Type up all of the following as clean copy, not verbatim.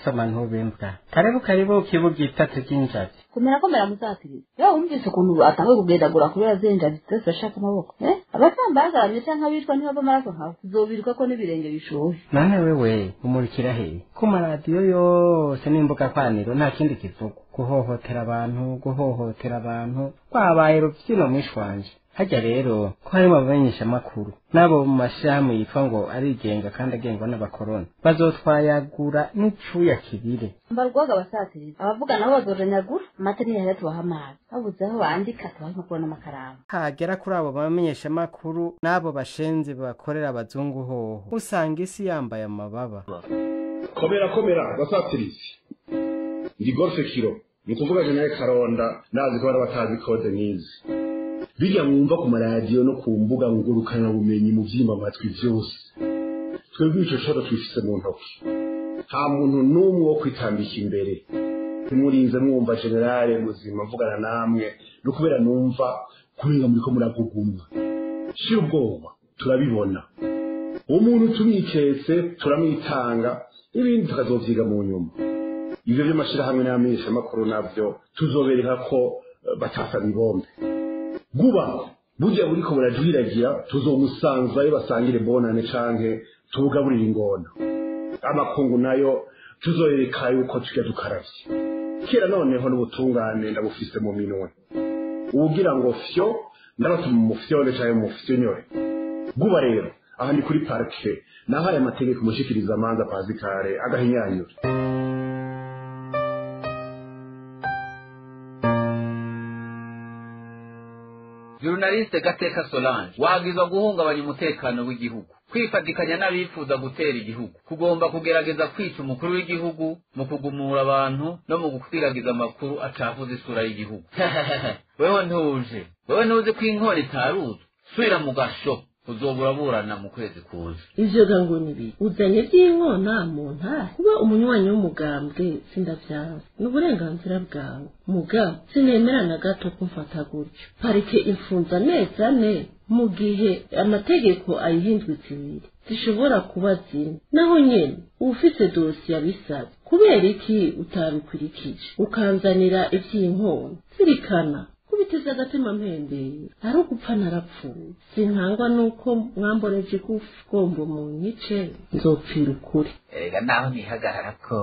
Soma ntubembwa. Karibu kibuga itatu cy'injazi. Komera muzatiriza. Yo umvise ukuntu atangwe kugendagura kubera zenjazi zose ashaka amaboko. Abatambagaranye cyangwa bitwa ntibava amaraso nkawe. Uzobirwa ko n'ibirenge bishoye. None wewe umurikira he? Ku maradiyo yose n'imbuga kwaniro nta kindi kivuga. Guhohotera abantu. Kwabaye rubyino mwishwanje. Hajya rero ko harimo abamenyesha makuru nabo mu mashami yitwa ngo arigenga kandi agengwa n'abakoroni bazotwayagura n'icuya kibire mbarwaga abasatiriza abavuga nabo bazoranyagura materiya ya tubaha amazi babuze aho bandika tubaha kubona amakaramu hagera kuri abo bamenyesha makuru nabo bashenze bakorera abazungu hoho usanga isi yambaye amababa. Komera basatiriza ndi golfe kiro ni kuvuga General Karonda nazi ko batazi code nizi bijya mwumva ku maradiyo no ku mbuga ngurukana bumenyi mu vyimba matwi vyose twebwe ico coro twifise mu ntoki nta muntu n'umwe wo kwitambika imbere ntimurinze mwumva generale muzima mvugana namwe no kubera numva kurenga muri ko muragugumwa shira ubwoba turabibona umuntu tumiketse turamwitanga ibindi tukazovyiga mu nyuma ivyo vy'amashira hamwe n'amenyesha makuru navyo tuzobereka ko batasana ibombe guba burya buriko burajwiragira tuzomusanzayo basangire bonane canke tugaburira ingona amakungu nayo tuzoyereka yuko tujya dukaravye kera noneho n'ubutungane ndabufise mu minwe ugira ngo fyo ndabatuma mu fyone canke mu fyonyore guba rero aha ndi kuri parke nahaye amategeko mushikiriza amanza Pascal agahinyanyura. Journaliste Gateka Solange wagizwa guhungabanya umutekano w'igihugu kwifatikanya n'abifuza gutera igihugu kugomba kugerageza kwica umukuru w'igihugu mu kugumura abantu no mu gukwiragiza amakuru acafuza isura y'igihugu. wewe ntuzi ko inkora itaruzi subira mu gasho uzobura burana mu kwezi kuza. Ivyo gango nibi uzanye by'inkona mu ntara kuba umunywanyi w'umugambwe sindavyanze n'uburenganzira bwawe mugabo sinemera na gato kumfata gutyo parike imfunza neza ne mu gihe amategeko ayihindutse ibiri zishobora kuba zimwe naho nyene ufise dosiye bisaba kubera iki utabikurikije ukanzanira ivy'inkona zirikana kubiteza agatima mpembeye ari ugupfa narapfuye sinkangwa nuko mwamboreje kugomba mu nyice nzopfira ukuri. Ega naho nihagarara ko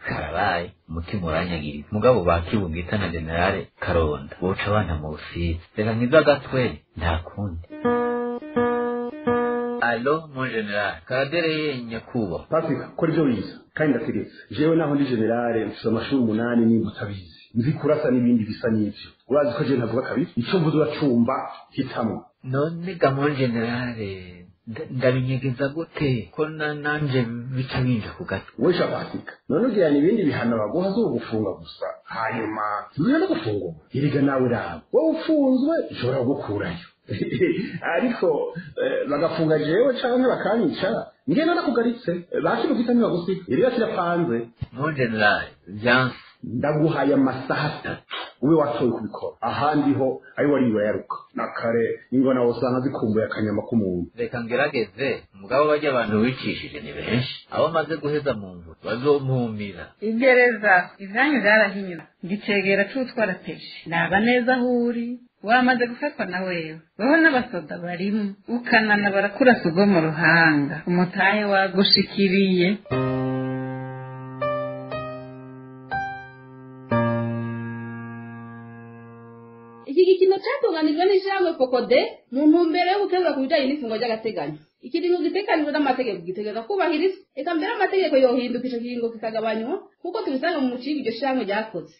karabaye umutima uranyagiriza mugabo bakibungita na General Karonda boca abana mu busizi reka nkiza gatwe nta kundi. Allo mon general kadereye nyakuba Patrick ko ryo wiza kandi ndategetse jewe naho ndi general mfite amashuri 8 nimba utabizi nzi kurasa n'ibindi bisa n'ivyo urazi ko je ntavuga kabiri ico mvuze uracumba hitamo none ga mon general ndabinyegeza gute ko nanje bica binja kugata wesha Patrick none ugira n'ibindi bihano baguha zo gufunga gusa hanyuma niyo no gufungwa iriga nawe rabo wowe ufunzwe ishobora gukurayo ariko bagafunga jewe canke bakanyica ngena nakugaritse bakibukita niba gusi iriya kirapanze mon general Jean ndaguhaye amasaha 3 ube watoye kubikora ahandi ho ari wari yaruka nakare ingona wosanga zikumbuye akanyama k'umuntu reka ngerageze mugabo bajya abantu wicishije ni benshi abo maze guheza mu nzu bazompumira igereza ivyanyu byarahinyura ngicegera cutwara peshe naba neza huri wamaze gufatwa na wewe n'abasoda barimo ukanana barakurasa ubwo mu ruhanga umutahe wagushikiriye. Iki gikino cyatunganijwe n'ijambo Fokode mu ntumbero yo gukemura ku bijyanye n'ifungwa ry'agateganyo. Ikiringo gitekanijwe n'amategeko gitegeka kubahiriza eka mbere amategeko yohinduka ico kiringo kikagabanywa kuko tubisanga mu mucingi iryo shamwe ryakoze.